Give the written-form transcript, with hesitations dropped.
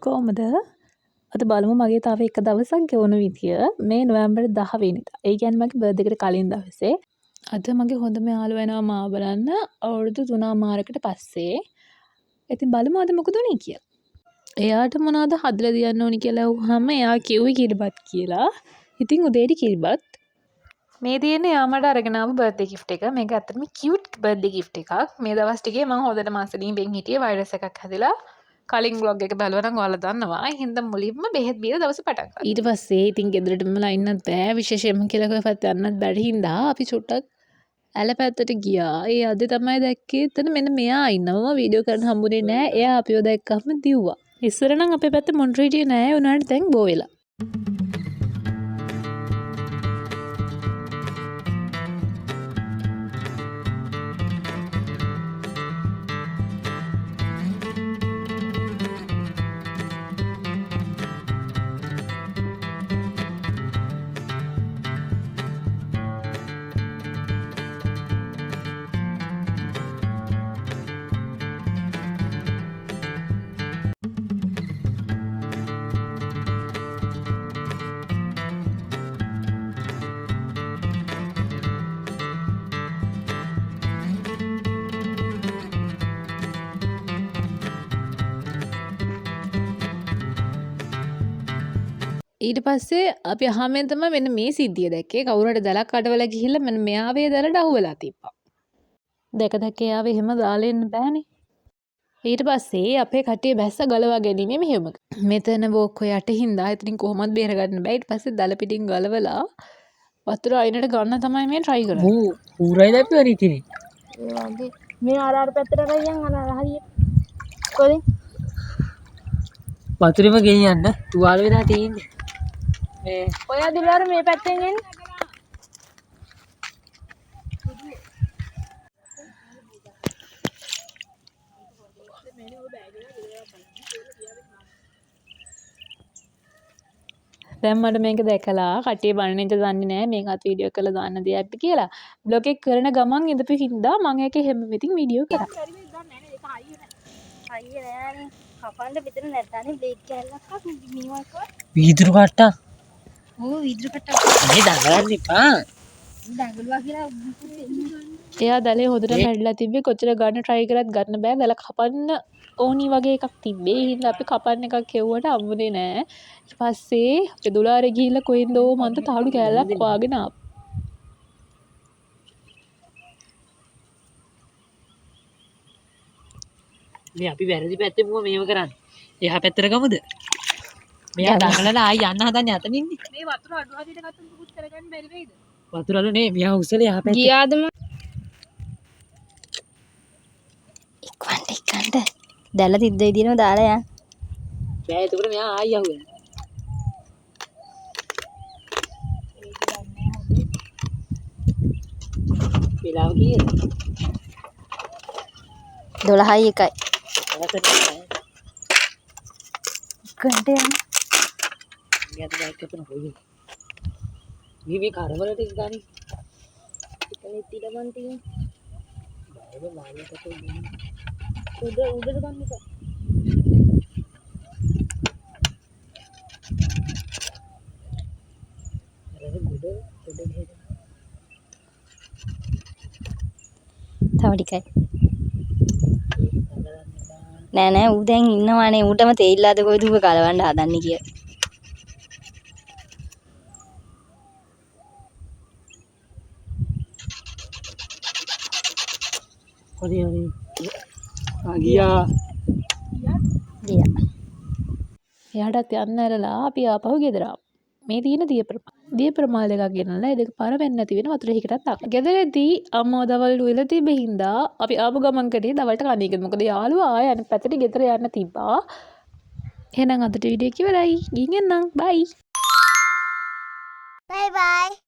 කොහමද? අද බලමු මගේ තව එක දවසක් ගෙවුණු විදිය. මේ නොවැම්බර් 10 වෙනිදා. ඒ කියන්නේ මගේ බර්ත්ඩේ එකට කලින් දවසේ. අද මගේ හොඳම යාළුවා එනවා මාව බලන්න අවුරුදු 3මාරකට පස්සේ. ඉතින් බලමු අද මොකද උනේ කියලා. එයාට මොනවද හදලා දියන්න ඕනි කියලා අහුවාම එයා කිව්වේ කිරිබත් කියලා. ඉතින් උදේට කිරිබත්. මේ තියෙන්නේ යා මට අරගෙන ආපු බර්ත්ඩේ ගිෆ්ට් එක. මේක ඇත්තටම කියුට් බර්ත්ඩේ ගිෆ්ට් එකක්. මේ දවස් ටිකේ මම හොඳට මාසෙකින් වෙන් හිටියේ වෛරස් එකක් හැදිලා. කලින් බ්ලොග් එක බලුවා නම් ඔයාලා දන්නවා. හින්දා මුලින්ම බෙහෙත් බීලා දවස පටන් ගත්තා. ඊට පස්සේ ඉතින් ගෙදරටම ලයින්නත් බෑ. විශේෂයෙන්ම කියලා කොහෙවත් යන්නත් බැරි හින්දා අපි චුට්ටක් ඇල පැත්තට ගියා. ඒ අද තමයි දැක්කේ එතන මෙන්න මෙයා ඉන්නවම වීඩියෝ කරන්න හම්බුනේ නෑ. එයා අපිව දැක්කම දිව්වා. ඉස්සර නම් අපේ පැත්තේ මොන්ට්‍රීටිය නෑ. උනාට දැන් බෝ වෙලා. ඊට පස්සේ අපි අහමෙන් තමයි මෙන්න මේ සිද්ධිය දැක්කේ. කවුරු හරි දැලක් අඩවලා ගිහිල්ලා මෙන්න මෙයාවේ දැලට අහුවෙලා තිබ්බා. දැක එයාව එහෙම දාලා එන්න බෑනේ. ඊට පස්සේ අපේ කට්ටිය බැස්ස ගලවා ගැනීමේ මෙහෙයුමක. මෙතන බෝක්කෝ යට හින්දා ඉතින් කොහොමද බේර ගන්න බෑ. ඊට පස්සේ දැල පිටින් ගලවලා වතුර අයිනට ගන්න තමයි මේ try කරන්නේ. ඌරයි දැප්පේ ඉතින්. ඒ වගේ මේ ආර පැත්තට ගියන් අර හරියට. කොහෙද? වතුරෙම ගෙනියන්න තුවාල වෙලා තියෙන්නේ. ඔය දිලාර මේ පැත්තෙන් එන්නේ. දැන් මට මේක දැකලා කට්ටිය බලන්නේ දන්නේ නැහැ මේකත් වීඩියෝ කරලා දාන්න දෙයක්ද කියලා. බ්ලොග් එක කරන ගමන් ඉඳපු හින්දා මම ඒක හැම වෙතින් වීඩියෝ කරා. හරිය නෑනේ. කපන්න පිටර නැත්නම් බ්ලේඩ් කැල්ලක්වත් මිනිමක් කව. වීදුරු කට්ටා. ඕ වීදුරු කට්ටක්. මේ දඟලන්න එපා. දඟලුවා කියලා එයා දැලේ හොඳට හැඩලා තිබ්බේ කොච්චර ගන්න try කරත් ගන්න බෑ. දැල කපන්න ඕනි වගේ එකක් තිබ්බේ. ඒ හින්දා අපි කපන්න එකක් කෙව්වට හම්බුනේ නෑ. ඊට පස්සේ අපි දුලාරේ ගිහිල්ලා කොහෙන්දෝ මන්ට තාඩු කෑල්ලක් වාගෙන ආවා. මේ අපි වැරදි පැත්තේ මොකද මේව කරන්නේ? එහා පැත්තට ගමුද? මෙයා දඟලලා ආයි යන්න හදන්නේ අතනින් ඉන්නේ. මේ වතුර අඩු හදිට ගත්තම පුකුත් කරගන්න බැරි වෙයිද? වතුර අලු නේ මෙයා උස්සලා එහා පැත්තේ. ගියාදම ඉක්වන්ට දැල තිද්ද විදිනව දාලා යන්න. බෑ ඒකට මෙයා ආයි යහුවෙනවා. වෙලාව කීයද? 12යි 1යි. කන්ට යන්න. මෙයාට බයික් එකක් නෝයි. මේ කරවලට ගානේ. ඉතනේ තිරමන් තියෙන. බයිබල් මාළියට ගිහින් උඩට ගන්න එක. තව ටිකයි. නෑ ඌ දැන් ඉන්නවානේ ඌටම තේිල්ලාද කොයිද ඌ කලවන්න හදන්නේ කියලා. හරි ගියා. එයාටත් යන්න ඇරලා අපි ආපහු ගෙදර ආවා. මේ තියෙන දිය ප්‍රමාද එකක් ගෙනල්ලා ඒ දෙක පාර වෙන්නේ නැති වෙන වතුර හිකටත් ආවා. ගෙදරදී අම්මා දවල් උයලා තිබෙ හින්දා අපි ආපු ගමන් කටේ දවල්ට කණ එකද. මොකද යාළුවා ආය අනිත් පැත්තට ගෙදර යන්න තිබ්බා. එහෙනම් අදට වීඩියෝ එක ඉවරයි. ගිහින් එන්නම්. බයි. බයි බයි.